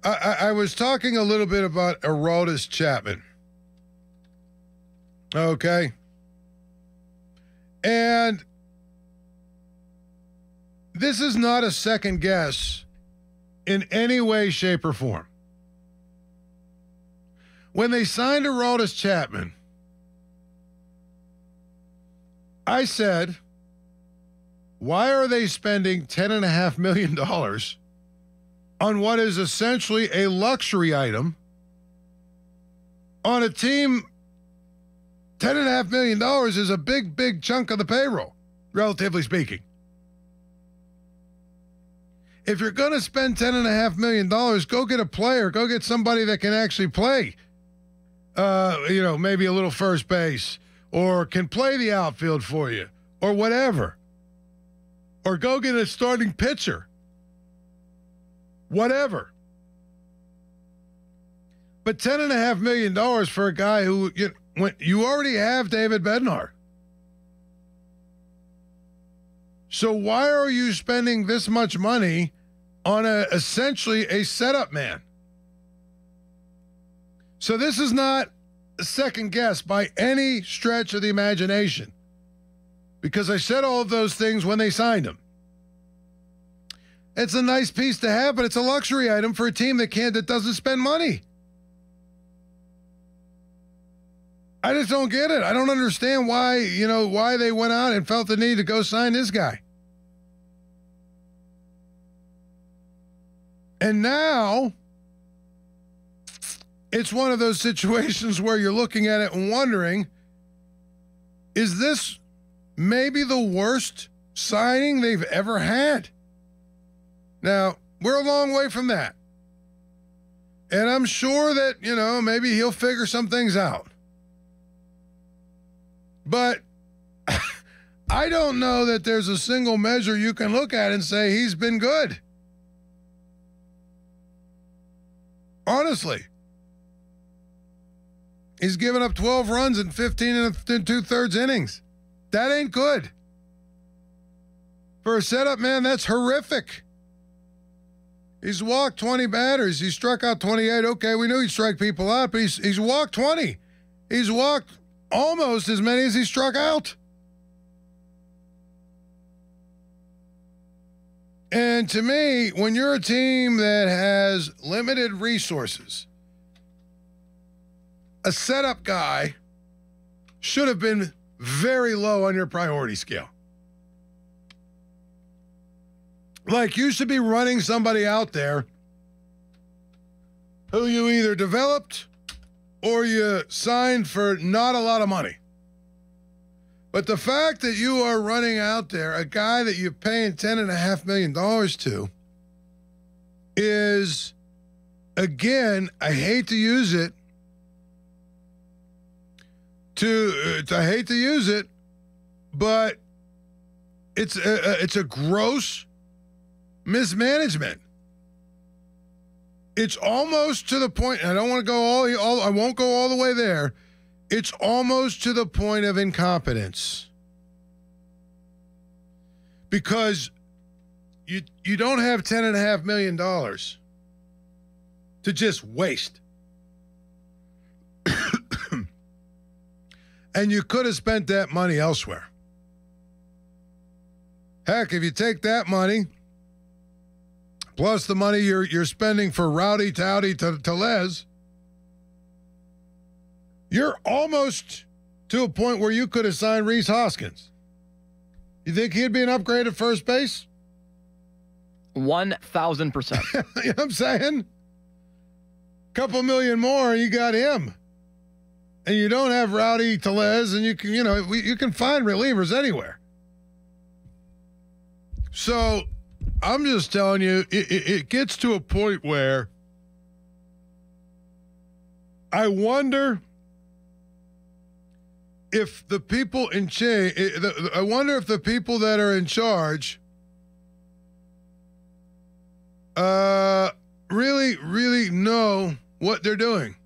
I was talking a little bit about Aroldis Chapman. Okay. And this is not a second guess in any way, shape, or form. When they signed Aroldis Chapman, I said, why are they spending $10.5 million on what is essentially a luxury item on a team? $10.5 million is a big, big chunk of the payroll, relatively speaking. If you're going to spend $10.5 million, go get a player. Go get somebody that can actually play, maybe a little first base or can play the outfield for you or whatever. Or go get a starting pitcher. Whatever. But $10.5 million for a guy who you already have David Bednar. So why are you spending this much money on essentially a setup man? So this is not a second guess by any stretch of the imagination, because I said all of those things when they signed him. It's a nice piece to have, but it's a luxury item for a team that doesn't spend money. I just don't get it. I don't understand why they went out and felt the need to go sign this guy. And now it's one of those situations where you're looking at it and wondering, is this maybe the worst signing they've ever had? Now, we're a long way from that. And I'm sure that, maybe he'll figure some things out. But I don't know that there's a single measure you can look at and say he's been good. Honestly. He's given up 12 runs in 15 and 2/3 innings. That ain't good. For a setup man, that's horrific. He's walked 20 batters. He struck out 28. Okay, we knew he'd strike people out, but he's walked 20. He's walked almost as many as he struck out. And to me, when you're a team that has limited resources, a setup guy should have been very low on your priority scale. Like, you should be running somebody out there who you either developed or you signed for not a lot of money. But the fact that you are running out there a guy that you're paying $10.5 million to is, again, I hate to use it, but it's a gross mismanagement. It's almost to the point, and I don't want to go I won't go all the way there. It's almost to the point of incompetence. Because you don't have $10.5 million to just waste. And you could have spent that money elsewhere. Heck, if you take that money plus the money you're spending for Rowdy Towdy Tellez, you're almost to a point where you could have signed Rhys Hoskins. You think he'd be an upgrade at first base? 1,000%. You know what I'm saying? Couple million more, you got him. And you don't have Rowdy Tellez, and you can find relievers anywhere. So I'm just telling you, it gets to a point where I wonder if the people in I wonder if the people that are in charge really, really know what they're doing.